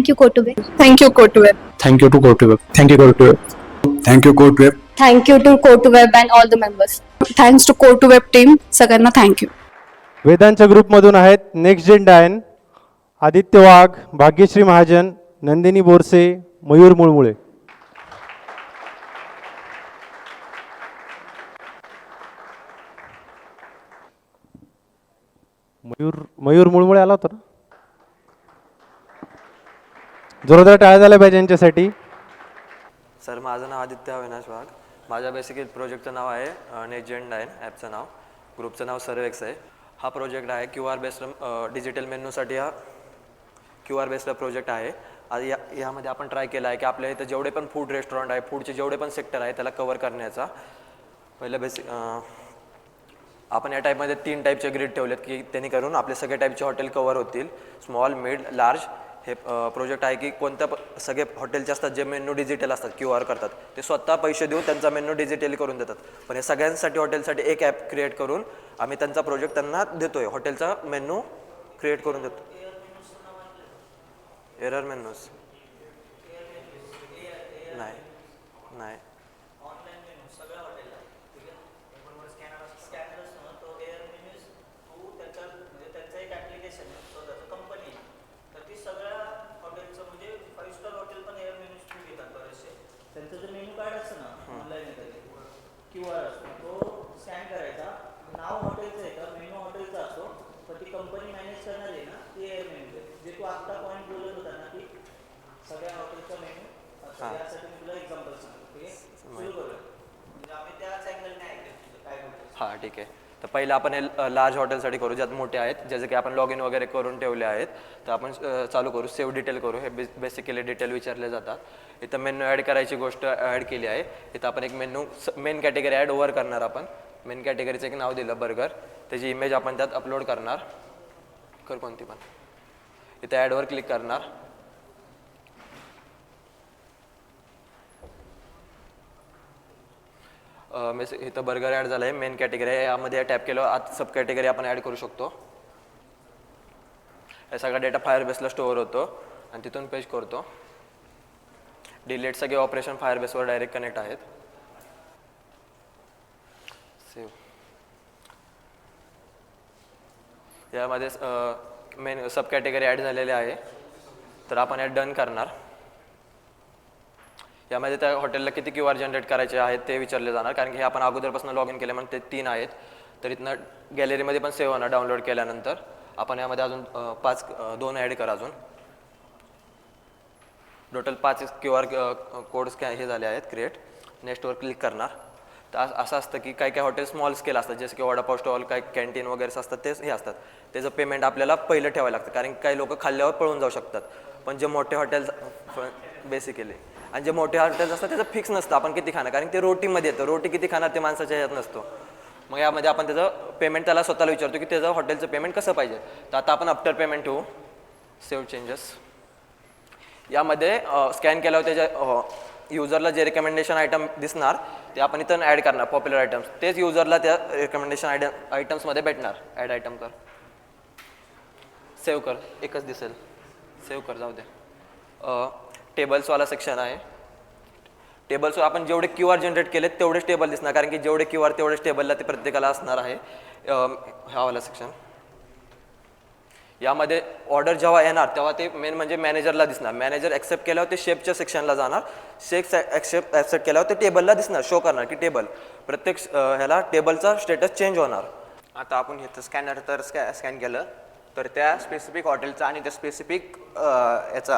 Thank you, Kotube. Thank you, Kotoweb. Thank you to GoToWeb. Thank you, GoToWeb. Thank you GoToWeb. Thank you to Kotoweb and all the members. Thanks to Kotoweb team. सगळ्यांना thank you. वेदांच्या ग्रुपमधून आहेत next gen डायन, आदित्य वाघ, भाग्यश्री महाजन, नंदिनी बोरसे, मयूर मुळमुळे. मयूर मुळमुळे आला होता ना. जोरदार टाळ्या झाल्या पाहिजे यांच्यासाठी. सर माझं नाव आदित्य अविनाश वाघ. माझ्या बेसिकली प्रोजेक्टचं नाव आहे नेक्स्ट जेन डायन. ॲपचं नाव, ग्रुपचं नाव सर्वेक्स आहे. हा प्रोजेक्ट आहे QR बेस्ड डिजिटल मेन्यूसाठी. हा QR बेस्ड प्रोजेक्ट आहे. यामध्ये आपण ट्राय केला आहे की आपल्या इथं जेवढे पण फूड रेस्टॉरंट आहे, फूडचे जेवढे पण सेक्टर आहे त्याला कवर करण्याचा. पहिलं बेसिक आपण या टाईपमध्ये 3 टाईपचे ग्रिड ठेवलेत की त्यांनी करून आपले सगळे टाईपचे हॉटेल कवर होतील. Small, mid, large. हे प्रोजेक्ट आहे की कोणत्या सगळे हॉटेलचे असतात जे मेन्यू डिजिटल असतात, QR करतात, ते स्वतः पैसे देऊन त्यांचा मेन्यू डिजिटली करून देतात. पण हे सगळ्यांसाठी हॉटेलसाठी एक ॲप क्रिएट करून आम्ही त्यांचा प्रोजेक्ट त्यांना देतोय. हॉटेलचा मेन्यू क्रिएट करून देतो. एरर मेन्यूज नाही नाही त्यांचं जे मेनू कार्ड असतं ना ऑनलाईन QR असतो, तो स्कॅन करायचा. नाव हॉटेलचं आहे का, मेनू हॉटेलचा असतो, पण ती कंपनी मॅनेज करणार आहे ना ती एअर मेनू आहे. जे तू आत्ता पॉईंट बोलत होता ना की सगळ्या हॉटेलचा मेनू असतो, यासाठी मी तुला एक्झाम्पल सांगतो. ठीक आहे, सुरू करूया. म्हणजे आम्ही त्याच अँगलने ऐकलं काय बोलतो. हां ठीक आहे. तर पहिलं आपण हे लार्ज हॉटेलसाठी करू, ज्यात मोठे आहेत, ज्याचे की आपण लॉग इन वगैरे करून ठेवले आहेत. तर आपण चालू करू. सेव्ह डिटेल करू. हे बेसिकली डिटेल विचारले जातात. इथं मेन्यू ॲड करायची गोष्ट ॲड केली आहे. इथं आपण एक menu main category add over करणार. आपण मेन कॅटेगरीचं एक नाव दिलं बर्गर. त्याची इमेज आपण त्यात अपलोड करणार. कोणती पण इथं ॲडवर क्लिक करणार. इथं बर्गर ॲड झालं आहे. मेन कॅटेगरी आहे. यामध्ये टॅप केलं आत सब कॅटेगरी आपण ॲड करू शकतो. हे सगळा डेटा फायरबेसला स्टोअर होतो आणि तिथून पेज करतो. डिलीट सगळे ऑपरेशन फायरबेसवर डायरेक्ट कनेक्ट आहेत. सेव्ह. यामध्ये मेन सब कॅटेगरी ॲड झालेले आहे. तर आपण यात डन करणार. यामध्ये त्या हॉटेलला किती QR जनरेट करायचे आहेत ते विचारले जाणार, कारण की हे आपण अगोदरपासून लॉग इन केले म्हणून ते 3 आहेत. तर इथनं गॅलरीमध्ये पण सेव्ह होणार डाउनलोड केल्यानंतर. आपण यामध्ये अजून 2 ॲड करा. अजून टोटल 5 QR कोड हे झाले आहेत क्रिएट. नेक्स्टवर क्लिक करणार. तर असं असतं की काही हॉटेल स्मॉल स्केल असतात, जसं की वडापाव स्टॉल, काही कॅन्टीन वगैरे असतात, ते हे असतात. त्याचं पेमेंट आपल्याला पहिलं ठेवायला लागतं, कारण काही लोक खाल्ल्यावर पळून जाऊ शकतात. पण जे मोठे हॉटेल्स बेसिकली आणि जे मोठे हॉटेल्स असतात त्याचं फिक्स नसतं आपण किती खाणार, कारण ते रोटीमध्ये येतं. रोटी किती खाणार ते माणसाच्या ह्यात नसतो. मग यामध्ये आपण त्याचं पेमेंट त्याला स्वतःला विचारतो की त्याचं हॉटेलचं पेमेंट कसं पाहिजे. तर आता आपण आफ्टर पेमेंट ठेवू. Save changes. यामध्ये स्कॅन केल्यावर त्याच्या युजरला जे रिकमेंडेशन आयटम दिसणार ते आपण इथं ॲड करणार. पॉप्युलर आयटम्स तेच युजरला त्या रिकमेंडेशन आयटम्समध्ये भेटणार. ॲड आयटम कर. सेव्ह कर. एकच दिसेल. सेव्ह कर. जाऊ दे. टेबल्सवाला सेक्शन आहे. टेबल्सवर आपण जेवढे QR जनरेट केलेत तेवढेच टेबल दिसणार, कारण की जेवढे QR तेवढेच टेबलला ते प्रत्येकाला असणार आहे. हा वाला सेक्शन. यामध्ये ऑर्डर जेव्हा येणार तेव्हा ते मेन म्हणजे मॅनेजरला दिसणार. मॅनेजर ॲक्सेप्ट केल्यावर ते शेफच्या सेक्शनला जाणार. शेफ ॲक्सेप्ट केल्यावर ते टेबलला दिसणार, शो करणार की टेबल. प्रत्येक ह्याला टेबलचा स्टेटस चेंज होणार. आता आपण इथं स्कॅनर तर स्कॅन केलं तर त्या स्पेसिफिक हॉटेलचा आणि त्या स्पेसिफिक याचा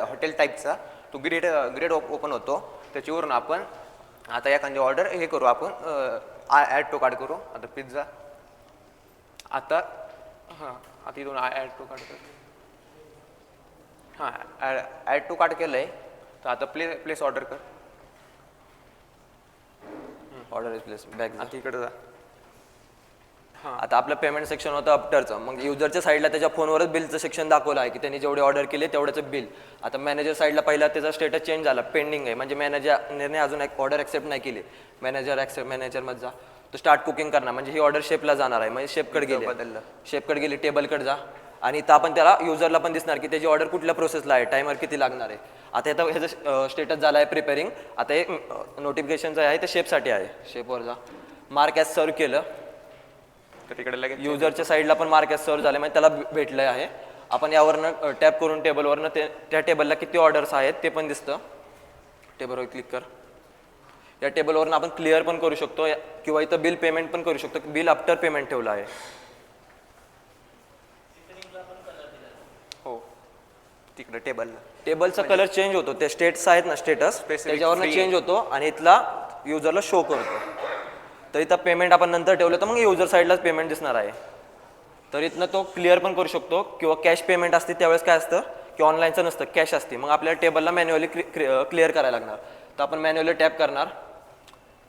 हॉटेल टाईपचा तो ग्रेड ओपन होतो. त्याच्यावरून आपण आता एखादी ऑर्डर हे करू. आपण ॲड टू कार्ड करू. आता पिझ्झा. आता आता इथून ॲड टू कार्ड कर. ॲड टू कार्ड केलं आहे. तर आता प्लेस ऑर्डर कर. Order is place. बॅक. आता इकडे जा. आता आपलं पेमेंट सेक्शन होतं आफ्टरचं. मग युजरच्या साईडला त्याच्या फोनवरच बिलचं सेक्शन दाखवलं आहे की त्यांनी जेवढे ऑर्डर केले तेवढ्याचं बिल. आता मॅनेजर साईडला पहिला त्याचा स्टेटस चेंज झाला, पेंडिंग आहे, म्हणजे मॅनेजरने अजून एक ऑर्डर ॲक्सेप्ट नाही केली. मॅनेजरमध्ये जा. तो स्टार्ट कुकिंग करणार, म्हणजे ही ऑर्डर शेफला जाणार आहे, म्हणजे शेफकडे गेली. शेफकडे गेली, टेबलकडे जा. आणि इथं आपण त्याला युजरला पण दिसणार की त्याची ऑर्डर कुठल्या प्रोसेसला आहे, टायमर किती लागणार आहे. आता इथं ह्याचं स्टेटस झालं आहे प्रिपेरिंग. आता एक नोटिफिकेशनचं आहे ते शेपसाठी आहे. शेपवर जा, मार्क ॲज सर्व केलं तर तिकडे लगेच युजरच्या साईडला पण मार्क ॲज सर्व झाले म्हणजे त्याला भेटलं आहे. आपण यावरनं टॅप करून टेबलवरनं त्या टेबलला किती ऑर्डर्स आहेत ते पण दिसतं. टेबलवर क्लिक कर. या टेबलवरून आपण क्लिअर पण करू शकतो किंवा इथं बिल पेमेंट पण करू शकतो. बिल आफ्टर पेमेंट ठेवलं आहे. हो तिकडे टेबलला टेबलचा कलर चेंज होतो. ते स्टेट्स आहेत ना, स्टेटस त्याच्यावरनं free चेंज होतो आणि इथला युजरला शो करतो. तर इथं पेमेंट आपण नंतर ठेवलं तर मग युजर साईडलाच पेमेंट दिसणार आहे. तर इथनं तो क्लिअर पण करू शकतो किंवा कॅश पेमेंट असते त्यावेळेस काय असतं की ऑनलाईनचं नसतं, कॅश असते. मग आपल्याला टेबलला मॅन्युअली क्लिअर करायला लागणार. तर आपण मॅन्युअली टॅप करणार,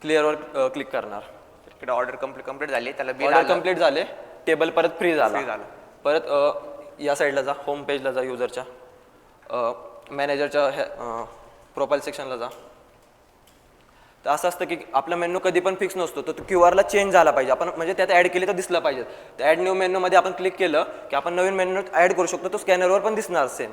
क्लिअरवर क्लिक करणार. इकडे ऑर्डर कंप्लीट झाली, त्याला बिल ऑर्डर कंप्लीट झाले, टेबल परत फ्री झाला. Free झालं. परत या साईडला जा, होम पेजला जा, युजरच्या मॅनेजरच्या प्रोफाईल सेक्शनला जा. तर असं असतं की आपला मेन्यू कधी पण फिक्स नसतो, तर तो QR ला चेंज झाला पाहिजे. आपण म्हणजे त्यात ॲड केली तर दिसलं पाहिजे. तर ॲड न्यू मेन्यूमध्ये आपण क्लिक केलं की आपण नवीन मेन्यू ॲड करू शकतो. तो स्कॅनरवर पण दिसणार सेम.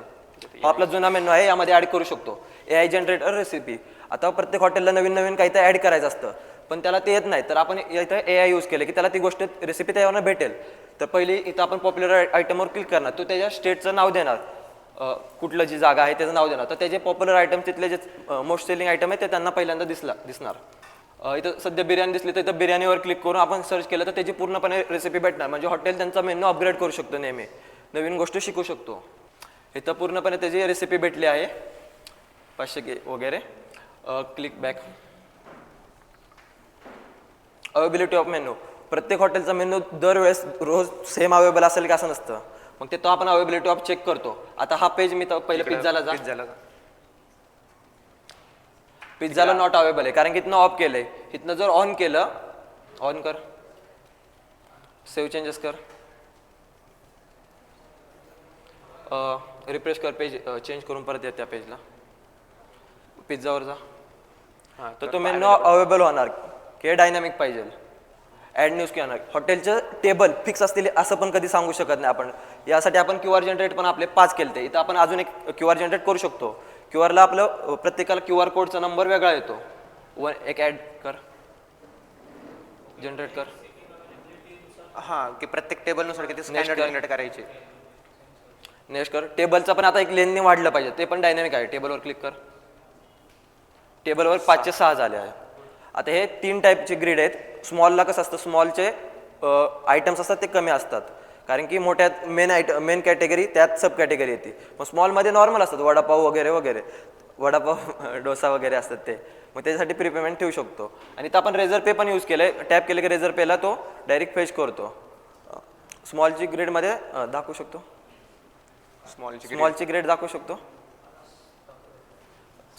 हा आपला जुना मेन्यू आहे, यामध्ये ॲड करू शकतो. AI generator recipe. आता प्रत्येक हॉटेलला नवीन नवीन काही तर ॲड करायचं असतं पण त्याला ते येत नाही. तर आपण इथं AI यूज केलं की त्याला ती गोष्ट रेसिपी त्याच्यावरनं भेटेल. तर पहिली इथं आपण पॉप्युलर आयटमवर क्लिक करणार. तो त्याच्या स्टेटचं नाव देणार, कुठलं जी जागा आहे त्याचं नाव देणार. तर त्याचे पॉप्युलर आयटम तिथले जे मोस्ट सेलिंग आयटम आहे ते त्यांना पहिल्यांदा दिसणार. इथं सध्या बिर्याणी दिसली तर इथं बिर्याणीवर क्लिक करून आपण सर्च केलं तर त्याची पूर्णपणे रेसिपी भेटणार. म्हणजे हॉटेल त्यांचा मेन्यू अपग्रेड करू शकतो, नेहमी नवीन गोष्ट शिकू शकतो. इथं पूर्णपणे त्याची रेसिपी भेटली आहे 500 वगैरे. Click back. Availability of menu. प्रत्येक हॉटेलचा मेन्यू दरवेळेस रोज सेम अवेलेबल असेल की असं नसतं. मग ते तो आपण अवेबिलिटी ऑफ चेक करतो. आता हा पेज मी तर पहिले पिझ्झाला जा. पिझ्झाला नॉट अवेलेबल आहे कारण की इथनं ऑफ केलंय. इथनं जर ऑन केलं, ऑन कर, सेव्ह चेंजेस कर, रिफ्रेश कर, पेज चेंज करून परत येत त्या पेजला. पिझ्झावर जा. तर तो मेन्यू अवेलेबल होणार की डायनॅमिक पाहिजे. ॲड न्यूज किंवा हॉटेलचं टेबल फिक्स असतील असं पण कधी सांगू शकत नाही आपण. यासाठी आपण QR जनरेट पण आपले 5 केले. इथं आपण अजून एक QR जनरेट करू शकतो. QRला आपलं प्रत्येकाला QR कोडचा नंबर वेगळा येतो. एक ॲड कर, जनरेट कर. हां की प्रत्येक टेबलनुसार किती स्कॅनर जनरेट करायचे. नेक्स्ट कर. टेबलचा पण आता एक लेनने वाढलं पाहिजे, ते पण डायनॅमिक आहे. टेबलवर क्लिक कर. टेबलवर 5 चे 6 झाले आहे. आता हे 3 टाईपचे ग्रीड आहेत. स्मॉलला कसं असतं, स्मॉलचे आयटम्स असतात ते कमी असतात कारण की मोठ्यात मेन कॅटेगरी त्यात सब कॅटेगरी येते. मग स्मॉलमध्ये नॉर्मल असतात, वडापाव वगैरे वगैरे, वडापाव डोसा वगैरे असतात ते. मग त्याच्यासाठी प्रीपेमेंट ठेवू शकतो. आणि इथं आपण रेझर पे पण यूज केलं आहे. टॅप केलं की रेझर पेला तो डायरेक्ट फेच करतो. स्मॉलची ग्रेडमध्ये दाखवू शकतो. स्मॉलची ग्रेड दाखवू शकतो.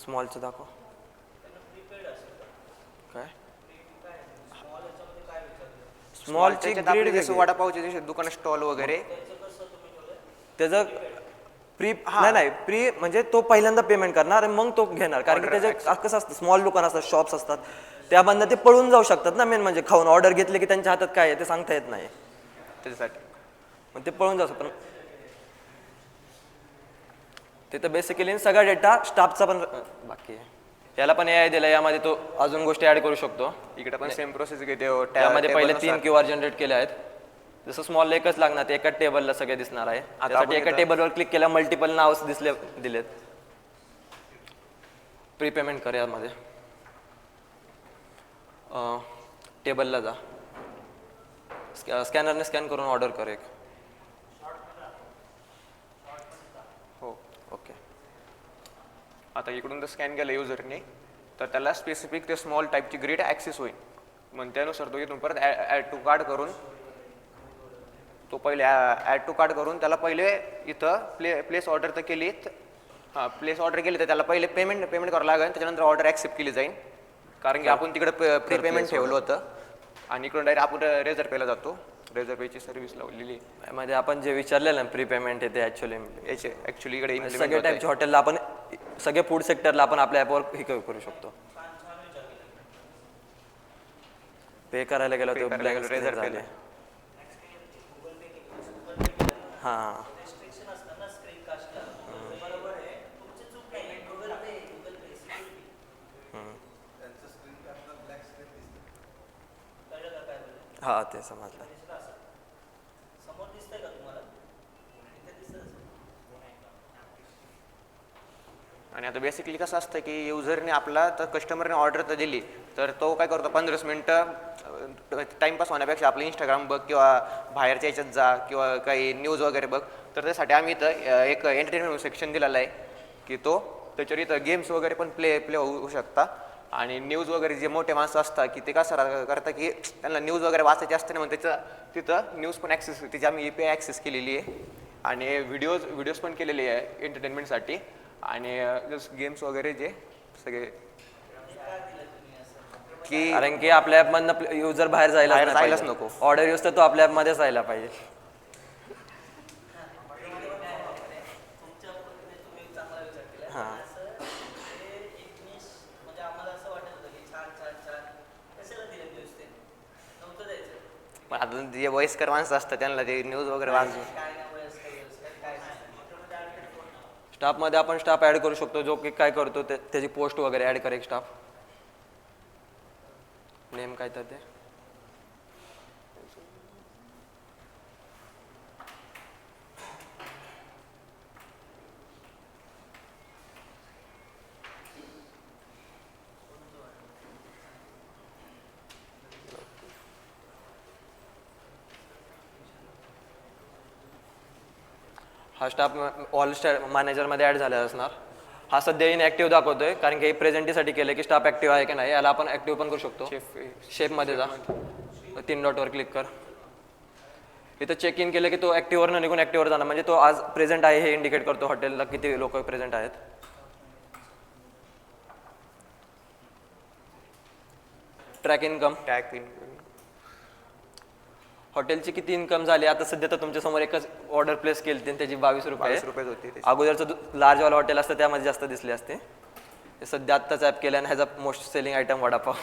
स्मॉलचं दाखव. काय स्मॉलची ग्रेड जसं वडापावचे जसे दुकान स्टॉल वगैरे त्याचं प्री नाही प्री म्हणजे तो पहिल्यांदा पेमेंट करणार आणि मग तो घेणार. कारण की त्याचं कसं असतं, स्मॉल दुकान असतात, शॉप्स असतात, त्यामधनं ते पळून जाऊ शकतात ना. मेन म्हणजे खाऊन ऑर्डर घेतले की त्यांच्या हातात काय आहे ते सांगता येत नाही, त्याच्यासाठी मग ते पळून जाऊ शकतात. तिथं बेसिकली सगळा डेटा स्टाफचा पण बाकी आहे. याला पण AI दिला, यामध्ये तो अजून गोष्टी ऍड करू शकतो. इकडे पण सेम प्रोसेस घेते. त्यामध्ये पहिले 3 QR जनरेट केले आहेत. जसं स्मॉल एकच लागणार, ते एकाच टेबलला सगळे दिसणार आहे. त्यासाठी एका टेबलवर क्लिक केल्या मल्टिपल नाव दिलेत. प्रीपेमेंट कर. यामध्ये टेबलला जा, स्कॅनरने स्कॅन करून ऑर्डर कर एक. हो ओके. आता इकडून जर स्कॅन केलं युजरने तर त्याला स्पेसिफिक ते स्मॉल टाईपची ग्रेड ॲक्सेस होईल. मग त्यानुसार तो इथून परत ॲड टू कार्ड करून तो पहिले ॲड टू कार्ड करून त्याला पहिले इथं प्लेस ऑर्डर तर केली. हां, प्लेस ऑर्डर केली तर त्याला पहिले पेमेंट करावं लागेल. त्याच्यानंतर ऑर्डर ॲक्सेप्ट केली जाईल कारण की आपण तिकडे प्री पेमेंट ठेवलं होतं. आणि इकडून डायरेक्ट आपण रेझर पेला जातो. रेझर पेची सर्व्हिस लावलेली म्हणजे आपण जे विचारलेलं ना प्री पेमेंट आहे ते ॲक्च्युली इकडे सगळ्या टाईपच्या हॉटेलला आपण सगळे फूड सेक्टरला आपण आपल्या ॲपवर हे करू शकतो. पे करायला गेलो तर ब्लँक रेझर झाले. हां हां ते समजलं. समोर दिसतंय का तुम्हाला? इथे दिसत असेल. आणि आता बेसिकली कसं असतं की युजरने आपला तर कस्टमरने ऑर्डर तर दिली तर तो काय करतो 15 मिनटं टाईमपास होण्यापेक्षा आपलं इंस्टाग्राम बघ किंवा बाहेरच्या याच्यात जा किंवा काही न्यूज वगैरे बघ. तर त्यासाठी आम्ही इथं एक एंटरटेनमेंट सेक्शन दिलेला आहे की तो त्याच्यावर इथं गेम्स वगैरे पण प्ले होऊ शकता. आणि न्यूज वगैरे जे मोठे माणसं असतात की ते कसं करतात की त्यांना न्यूज वगैरे वाचायची असते ना, मग तिथं न्यूज पण ॲक्सेस त्याची आम्ही API ॲक्सेस केलेली आहे आणि व्हिडिओज पण केलेले आहे एंटरटेनमेंटसाठी. आणि जसं गेम्स वगैरे जे सगळे की कारण की आपल्या ॲपमधनं युजर बाहेर जायलाच नको. ऑर्डर यूज तर तो आपल्या ॲपमध्येच राहिला पाहिजे. हां म्हणजे आम्हाला असं वाटत होतं की छान छान छान कशाला दिले न्यूज ते नव्हतं द्यायचं. पण आता जे वयस्कर माणसं असतात त्यांना ते न्यूज वगैरे वाचू. काय नाही वयस्कर काय नाही. स्टाफमध्ये आपण स्टाफ ॲड करू शकतो जो की काय करतो त्याची पोस्ट वगैरे ॲड करे स्टाफ. नेम काय तर ते हा स्टाफ ऑल मॅनेजरमध्ये ॲड झालेला असणार. हा सध्या इनॲक्टिव्ह दाखवतोय कारण की प्रेझेंटीसाठी केलं की स्टाफ ॲक्टिव्ह आहे की नाही याला आपण ॲक्टिव्ह पण करू शकतो. शेपमध्ये जा 3 डॉटवर क्लिक कर. इथं चेक इन केलं की तो ॲक्टिव्हवरनं निघून ॲक्टिव्हवर जाणार म्हणजे तो आज प्रेझेंट आहे हे इंडिकेट करतो हॉटेलला किती लोक प्रेझेंट आहेत. ट्रॅक इन्कम हॉटेलची किती इन्कम झाली आता सध्या तर तुमच्यासमोर एकच ऑर्डर प्लेस केली त्याची 22 रुपये होती. अगोदरचं लार्जवाला हॉटेल असतं त्यामध्ये जास्त दिसले असते. सध्या आत्ताच ॲप केल्याने ह्याचा मोस्ट सेलिंग आयटम वडापाव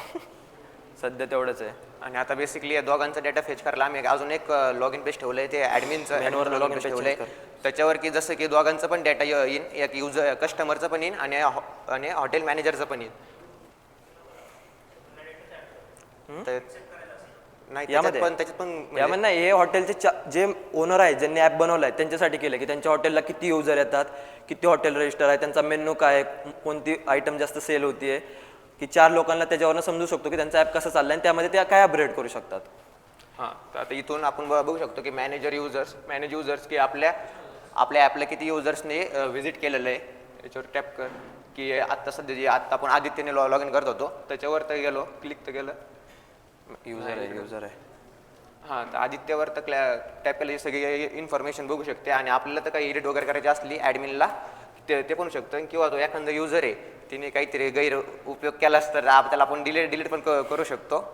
सध्या तेवढंच आहे. आणि आता बेसिकली या दोघांचा डेटा फेच करायला आम्ही अजून एक लॉग इन पेज ठेवलं आहे ते ॲडमिनचं लॉग इन पेज ठेवलं आहे त्याच्यावर की जसं की दोघांचं पण डेटा येईन एक युजर कस्टमरचं पण येईन आणि हॉटेल मॅनेजरचं पण येईन. नाही यामध्ये पण नाही हे हॉटेलचे जे ओनर आहेत ज्यांनी ॲप बनवलं आहे त्यांच्यासाठी केलं की त्यांच्या हॉटेलला किती युजर येतात किती हॉटेल रजिस्टर आहे त्यांचा मेन्यू काय कोणती आयटम जास्त सेल होतीये की 4 लोकांना त्याच्यावरनं समजू शकतो की त्यांचा ॲप कसं चाललं आणि त्यामध्ये ते काय अपग्रेड करू शकतात. हां तर आता इथून आपण बघू शकतो की मॅनेज युजर्स की आपल्या ॲपला किती युजर्सने व्हिजिट केलेलं आहे याच्यावर टॅप कर की आत्ता सध्या जे आत्ता आपण आदित्यने लॉग इन करत होतो त्याच्यावर तर गेलो क्लिक तर केलं युजर आहे हां तर आदित्यवर तर टॅप केलं सगळी इन्फॉर्मेशन बघू शकते आणि आपल्याला तर काही एडिट वगैरे करायची असली ॲडमिनला ते पण शकतं किंवा तो एखादा युजर आहे तिने काहीतरी गैर उपयोग केलास तर त्याला आपण डिलीट पण करू शकतो.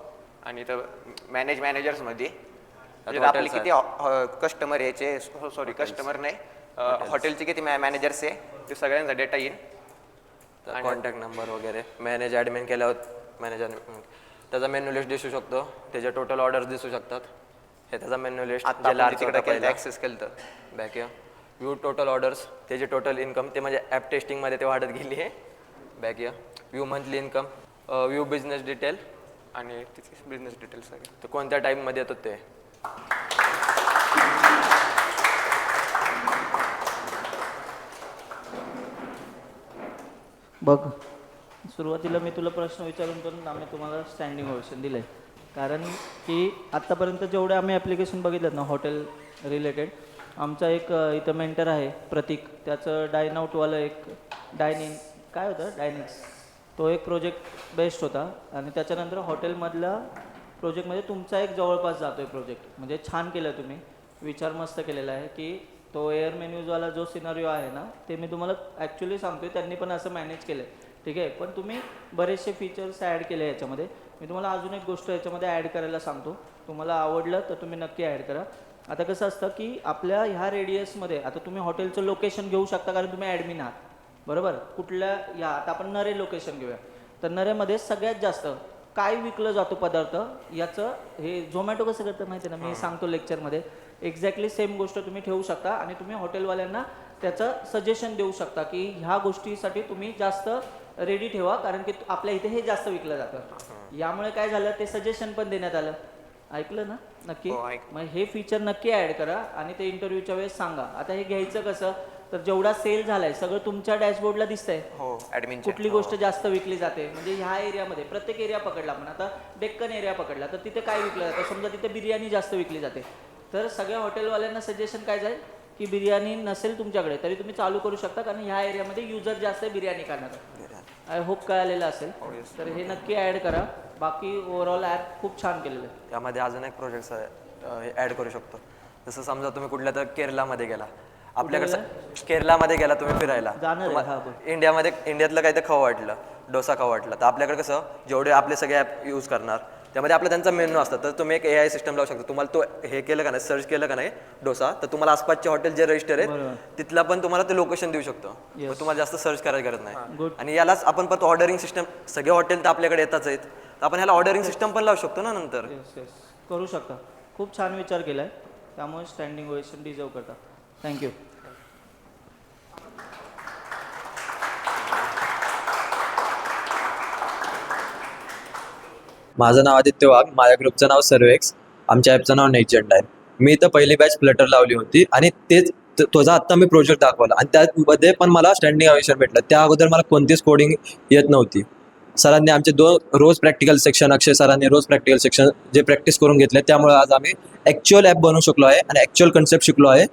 आणि तर मॅनेजर्समध्ये आपले किती कस्टमर याचे कस्टमर नाही हॉटेलचे किती मॅनेजर्स आहे ते सगळ्यांचा डेटा येईल. कॉन्टॅक्ट नंबर वगैरे मॅनेज ॲडमिन केल्यावर मॅनेजर त्याचा मेन्यू लिस्ट दिसू शकतो त्याचे टोटल ऑर्डर्स दिसू शकतात. हे त्याचा मेन्यू लिस्ट ॲक्सेस केलं तर बॅक व्ह्यू टोटल ऑर्डर्स त्याची टोटल इन्कम ते म्हणजे ॲप टेस्टिंगमध्ये ते वाढत गेली आहे. Back view monthly income view business detail आणि तिथे बिझनेस डिटेल्स सगळे तर कोणत्या टाईममध्ये येतो ते बघ सुरुवातीला मी तुला प्रश्न विचारून पण आम्ही तुम्हाला स्टँडिंग ओवेशन दिलं आहे कारण की आत्तापर्यंत जेवढे आम्ही ॲप्लिकेशन बघितलेत ना हॉटेल रिलेटेड आमचा एक इथं मेंटर आहे प्रतीक त्याचं डायन आउटवालं एक डायनिंग काय होतं डायनिंग्स तो एक प्रोजेक्ट बेस्ट होता आणि त्याच्यानंतर हॉटेलमधल्या प्रोजेक्टमध्ये तुमचा एक जवळपास जातो आहे प्रोजेक्ट म्हणजे छान केलं तुम्ही विचार मस्त केलेला आहे की तो एअर मेन्यूजवाला जो सिनारिओ आहे ना ते मी तुम्हाला ॲक्च्युली सांगतो आहे त्यांनी पण असं मॅनेज केलं आहे ठीक आहे पण तुम्ही बरेचसे फीचर्स ॲड केले याच्यामध्ये मी तुम्हाला अजून एक गोष्ट याच्यामध्ये ॲड करायला सांगतो तुम्हाला आवडलं तर तुम्ही नक्की ॲड करा. आता कसं असतं की आपल्या ह्या रेडियसमध्ये आता तुम्ही हॉटेलचं लोकेशन घेऊ शकता कारण तुम्ही ॲडमिन आहात बरोबर कुठल्या या आता आपण नरे लोकेशन घेऊया तर नरेमध्ये सगळ्यात जास्त काय विकलं जातो पदार्थ याचं हे झोमॅटो कसं करतं माहिती आहे ना मी सांगतो लेक्चरमध्ये एक्झॅक्टली सेम गोष्ट तुम्ही ठेवू शकता आणि तुम्ही हॉटेलवाल्यांना त्याचं सजेशन देऊ शकता की ह्या गोष्टीसाठी तुम्ही जास्त रेडी ठेवा कारण की आपल्या इथे हे जास्त विकलं जातं. यामुळे काय झालं ते सजेशन पण देण्यात आलं ऐकलं ना नक्की? हो, मग हे फीचर नक्की ॲड करा आणि ते इंटरव्ह्यूच्या वेळेस सांगा. आता हे घ्यायचं कसं, तर जेवढा सेल झालाय सगळं तुमच्या डॅशबोर्डला दिसतंय. हो ॲडमिन कुठली गोष्ट जास्त विकली जाते, म्हणजे ह्या एरियामध्ये प्रत्येक एरिया पकडला आपण, आता डेक्कन एरिया पकडला तर तिथे काय विकलं जातं, समजा तिथे बिर्याणी जास्त विकली जाते, तर सगळ्या हॉटेलवाल्यांना सजेशन काय जाईल की बिर्याणी नसेल तुमच्याकडे तरी तुम्ही चालू करू शकता, कारण ह्या एरियामध्ये युजर जास्त बिर्याणी खाणार. आय होप कळालेलं असेल. तर हे नक्की ॲड करा. बाकी ओव्हरऑल ॲप खूप छान केलेलं आहे. त्यामध्ये अजून एक प्रोजेक्ट ॲड करू शकतो. जसं समजा तुम्ही कुठल्या तर केरलामध्ये गेला, आपल्याकडचं केरलामध्ये गेला तुम्ही फिरायला, जाणार आहे, हा, इंडियातलं काही तर खावं वाटलं, डोसा खावं वाटलं, तर आपल्याकडे कसं जेवढे आपले सगळे ॲप यूज करणार त्यामध्ये आपला त्यांचा मेन्यू असतात, तर तुम्ही एक AI सिस्टम लावू शकता. तुम्हाला तो हे केलं का नाही, सर्च केलं का नाही डोसा, तर तुम्हाला आसपासचे हॉटेल जे रजिस्टर आहेत तिथला पण तुम्हाला ते लोकेशन देऊ शकतो. मग तुम्हाला जास्त सर्च करायची गरज नाही. आणि यालाच आपण परत ऑर्डरिंग सिस्टम, सगळे हॉटेल तर आपल्याकडे येताच आहेत, तर आपण ह्याला ऑर्डरिंग सिस्टम पण लावू शकतो ना नंतर. येस करू शकता. खूप छान विचार केला आहे, त्यामुळे स्टँडिंग ओवेशन डिझर्व करता. थँक्यू. माझं नाव आदित्य वाघ, माझ्या ग्रुपचं नाव सर्वेक्स, आमच्या ॲपचं नाव नेक्स्ट जेंडा आहे. मी इथं पहिली बॅच फ्लटर लावली होती आणि तेच तुझा आत्ता मी प्रोजेक्ट दाखवला आणि त्यामध्ये पण मला स्टँडिंग ओवेशन भेटलं. त्या अगोदर मला कोणतीच कोडिंग येत नव्हती. सरांनी आमचे रोज प्रॅक्टिकल सेक्शन, अक्षय सरांनी रोज प्रॅक्टिकल सेक्शन जे प्रॅक्टिस करून घेतले, त्यामुळे आज आम्ही ॲक्च्युअल ॲप बनवू शकलो आहे आणि ॲक्च्युअल कन्सेप्ट शिकलो आहे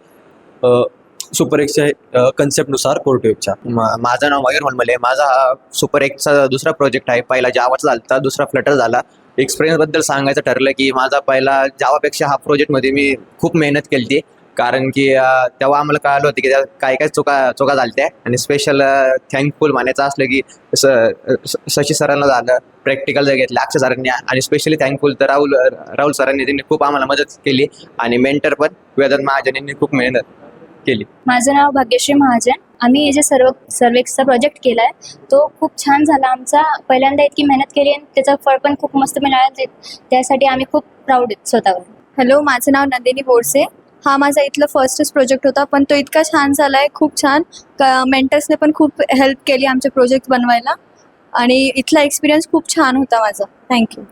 सुपरएक्सच्या कन्सेप्टनुसार कोरट्यूबच्या. माझं नाव मयूर मनमले. माझा हा सुपर एक्सचा दुसरा प्रोजेक्ट आहे. पहिला जावाचा झाला, दुसरा फ्लटर झाला. एक्सपिरियन्सबद्दल सांगायचं ठरलं की माझा पहिला जावापेक्षा हा प्रोजेक्टमध्ये मी खूप मेहनत केली होती, कारण की तेव्हा आम्हाला कळालं होतं की त्या काय काय चुका झाल्या. आणि स्पेशल थँकफुल म्हणायचं असलं की शशी सरांना झालं, प्रॅक्टिकल जर घेतलं अक्षय सरांनी, आणि स्पेशली थँकफुल तर राहुल सरांनी, त्यांनी खूप आम्हाला मदत केली. आणि मेंटर पण वेदांत महाजन यांनी खूप मेहनत केली. माझं नाव भाग्यश्री महाजन. आम्ही हे जे सर्वेक्सचा प्रोजेक्ट केला आहे तो खूप छान झाला आमचा. पहिल्यांदा इतकी मेहनत केली आणि त्याचं फळ पण खूप मस्त मिळालं, त्यासाठी आम्ही खूप प्राऊड आहेत स्वतःवर. हॅलो, माझं नाव नंदिनी बोरसे. हा माझा इथलं फर्स्टच प्रोजेक्ट होता, पण तो इतका छान झाला आहे, खूप छान. मेंटर्सने पण खूप हेल्प केली आमचे प्रोजेक्ट बनवायला आणि इथला एक्सपिरियन्स खूप छान होता माझा. थँक्यू.